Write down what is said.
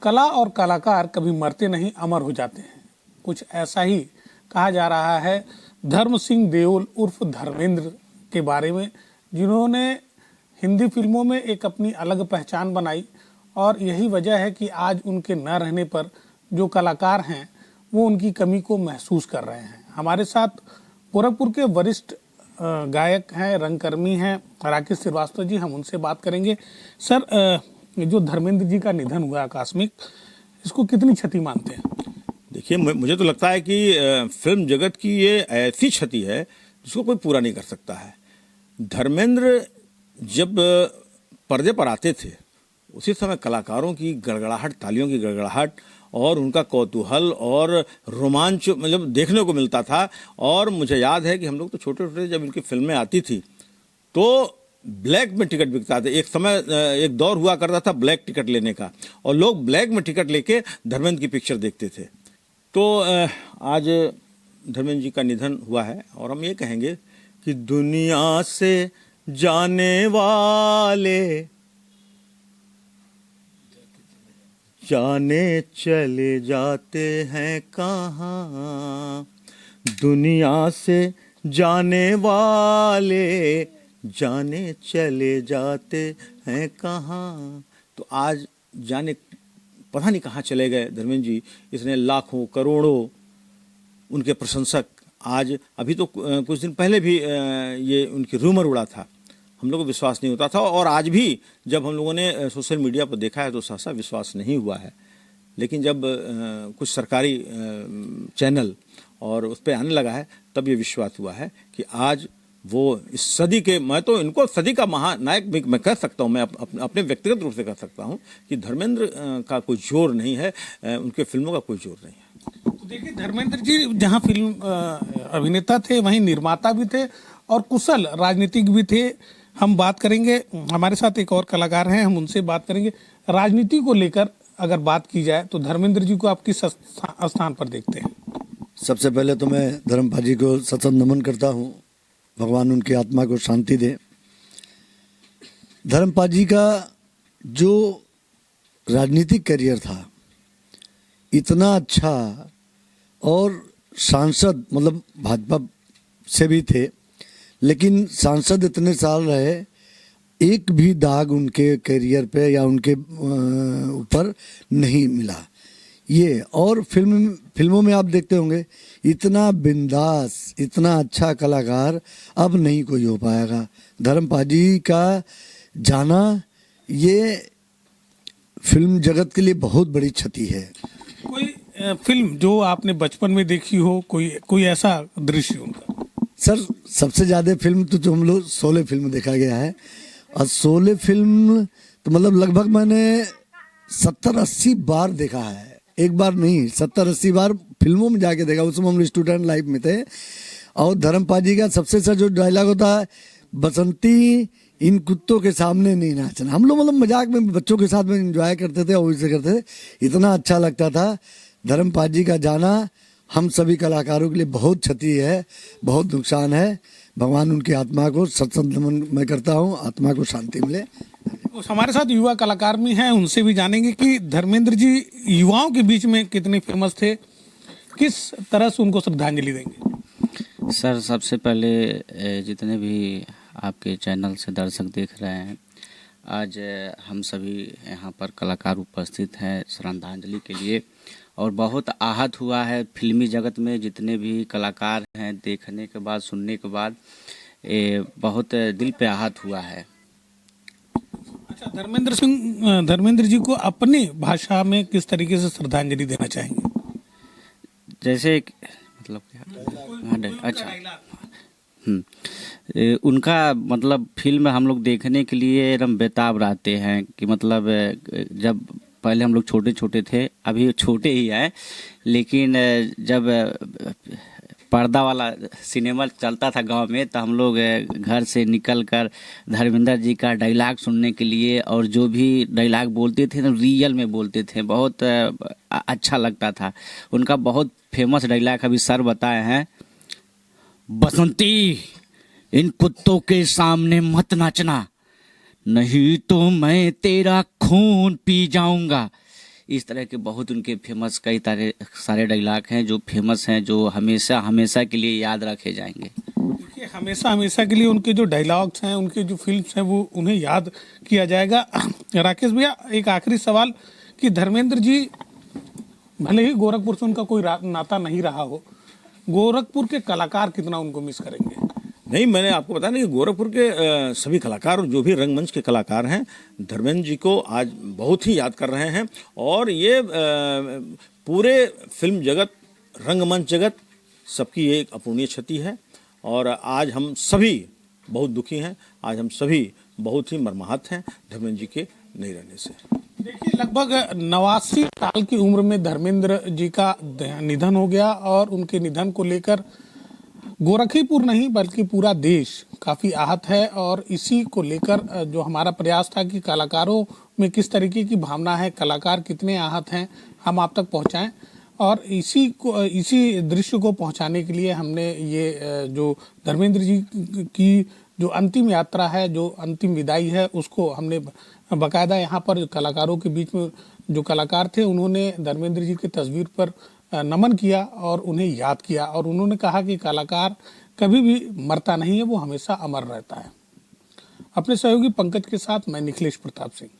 कला और कलाकार कभी मरते नहीं, अमर हो जाते हैं। कुछ ऐसा ही कहा जा रहा है धर्म सिंह देओल उर्फ धर्मेंद्र के बारे में, जिन्होंने हिंदी फिल्मों में एक अपनी अलग पहचान बनाई और यही वजह है कि आज उनके न रहने पर जो कलाकार हैं वो उनकी कमी को महसूस कर रहे हैं। हमारे साथ गोरखपुर के वरिष्ठ गायक हैं, रंगकर्मी हैं राकेश श्रीवास्तव जी, हम उनसे बात करेंगे। सर, जो धर्मेंद्र जी का निधन हुआ आकस्मिक, इसको कितनी क्षति मानते हैं? देखिए, मुझे तो लगता है कि फिल्म जगत की ये ऐसी क्षति है जिसको कोई पूरा नहीं कर सकता है। धर्मेंद्र जब पर्दे पर आते थे उसी समय कलाकारों की गड़गड़ाहट, तालियों की गड़गड़ाहट और उनका कौतूहल और रोमांच मतलब देखने को मिलता था। और मुझे याद है कि हम लोग तो छोटे छोटे जब इनकी फिल्में आती थी तो ब्लैक में टिकट बिकता था। एक समय एक दौर हुआ करता था ब्लैक टिकट लेने का, और लोग ब्लैक में टिकट लेके धर्मेंद्र की पिक्चर देखते थे। तो आज धर्मेंद्र जी का निधन हुआ है और हम ये कहेंगे कि दुनिया से जाने वाले जाने चले जाते हैं कहाँ, दुनिया से जाने वाले जाने चले जाते हैं कहाँ। तो आज जाने पता नहीं कहाँ चले गए धर्मेंद्र जी। इसने लाखों करोड़ों उनके प्रशंसक, आज अभी तो कुछ दिन पहले भी ये उनकी रूमर उड़ा था, हम लोगों को विश्वास नहीं होता था। और आज भी जब हम लोगों ने सोशल मीडिया पर देखा है तो सहसा विश्वास नहीं हुआ है। लेकिन जब कुछ सरकारी चैनल और उस पर आने लगा है तब ये विश्वास हुआ है कि आज वो इस सदी के, मैं तो इनको सदी का महानायक मैं कह सकता हूँ, मैं अपने व्यक्तिगत रूप से कह सकता हूँ कि धर्मेंद्र का कोई जोर नहीं है, उनके फिल्मों का कोई जोर नहीं है। तो देखिए, धर्मेंद्र जी जहाँ फिल्म अभिनेता थे वहीं निर्माता भी थे और कुशल राजनीतिक भी थे। हम बात करेंगे, हमारे साथ एक और कलाकार हैं, हम उनसे बात करेंगे। राजनीति को लेकर अगर बात की जाए तो धर्मेंद्र जी को आप किस स्थान पर देखते हैं? सबसे पहले तो मैं धर्मपाल जी को सतत नमन करता हूँ, भगवान उनकी आत्मा को शांति दे। धर्मपाल जी का जो राजनीतिक करियर था इतना अच्छा, और सांसद मतलब भाजपा से भी थे, लेकिन सांसद इतने साल रहे, एक भी दाग उनके करियर पे या उनके ऊपर नहीं मिला ये। और फिल्मों में आप देखते होंगे इतना बिंदास, इतना अच्छा कलाकार अब नहीं कोई हो पाएगा। धर्मपाल जी का जाना ये फिल्म जगत के लिए बहुत बड़ी क्षति है। कोई फिल्म जो आपने बचपन में देखी हो, कोई ऐसा दृश्य उनका? सर, सबसे ज़्यादा फिल्म तो हम लोग शोले फिल्म देखा गया है, और शोले फिल्म तो मतलब लगभग मैंने 70-80 बार देखा है। एक बार नहीं, 70-80 बार फिल्मों में जाके देखा। उस समय हम स्टूडेंट लाइफ में थे। और धर्मपाल जी का सबसे अच्छा जो डायलॉग होता है, बसंती इन कुत्तों के सामने नहीं नाचना। हम लोग मतलब मजाक में बच्चों के साथ में एंजॉय करते थे और इसे करते थे, इतना अच्छा लगता था। धर्मपाल जी का जाना हम सभी कलाकारों के लिए बहुत क्षति है, बहुत नुकसान है। भगवान उनकी आत्मा को सत्संग नमन मैं करता हूँ, आत्मा को शांति मिले। हमारे साथ युवा कलाकार भी हैं, उनसे भी जानेंगे कि धर्मेंद्र जी युवाओं के बीच में कितने फेमस थे, किस तरह से उनको श्रद्धांजलि देंगे? सर, सबसे पहले जितने भी आपके चैनल से दर्शक देख रहे हैं, आज हम सभी यहाँ पर कलाकार उपस्थित हैं श्रद्धांजलि के लिए, और बहुत आहत हुआ है फिल्मी जगत में जितने भी कलाकार हैं। देखने के बाद, सुनने के बाद बहुत दिल पे आहत हुआ है। अच्छा, धर्मेंद्र जी को अपनी भाषा में किस तरीके से श्रद्धांजलि देना चाहेंगे? जैसे मतलब क्या? अच्छा, उनका मतलब फिल्म हम लोग देखने के लिए एकदम बेताब रहते हैं कि मतलब जब पहले हम लोग छोटे छोटे थे, अभी छोटे ही हैं, लेकिन जब पर्दा वाला सिनेमा चलता था गांव में तो हम लोग घर से निकलकर धर्मेंद्र जी का डायलॉग सुनने के लिए, और जो भी डायलॉग बोलते थे तो रियल में बोलते थे, बहुत अच्छा लगता था। उनका बहुत फेमस डायलॉग अभी सर बताए हैं, बसंती इन कुत्तों के सामने मत नाचना, नहीं तो मैं तेरा खून पी जाऊंगा। इस तरह के बहुत उनके फेमस कई सारे डायलॉग हैं जो फेमस हैं, जो हमेशा हमेशा के लिए याद रखे जाएंगे। देखिए, हमेशा हमेशा के लिए उनके जो डायलॉग्स हैं, उनके जो फिल्म्स हैं, वो उन्हें याद किया जाएगा। राकेश भैया, एक आखिरी सवाल कि धर्मेंद्र जी भले ही गोरखपुर से उनका कोई नाता नहीं रहा हो, गोरखपुर के कलाकार कितना उनको मिस करेंगे? नहीं, मैंने आपको बताया ना कि गोरखपुर के सभी कलाकार, जो भी रंगमंच के कलाकार हैं, धर्मेंद्र जी को आज बहुत ही याद कर रहे हैं। और ये पूरे फिल्म जगत, रंगमंच जगत, सबकी एक अपूर्णीय क्षति है। और आज हम सभी बहुत दुखी हैं, आज हम सभी बहुत ही मर्माहत हैं धर्मेंद्र जी के नहीं रहने से। देखिए, लगभग 89 साल की उम्र में धर्मेंद्र जी का निधन हो गया और उनके निधन को लेकर गोरखीपुर नहीं बल्कि पूरा देश काफी आहत है। और इसी को लेकर जो हमारा प्रयास था कि कलाकारों में किस तरीके की भावना है, कलाकार कितने आहत हैं, हम आप तक पहुंचाएं। और इसी दृश्य को पहुंचाने के लिए हमने ये जो धर्मेंद्र जी की जो अंतिम यात्रा है, जो अंतिम विदाई है, उसको हमने बाकायदा यहाँ पर कलाकारों के बीच में जो कलाकार थे, उन्होंने धर्मेंद्र जी की तस्वीर पर नमन किया और उन्हें याद किया। और उन्होंने कहा कि कलाकार कभी भी मरता नहीं है, वो हमेशा अमर रहता है। अपने सहयोगी पंकज के साथ मैं निखिलेश प्रताप सिंह।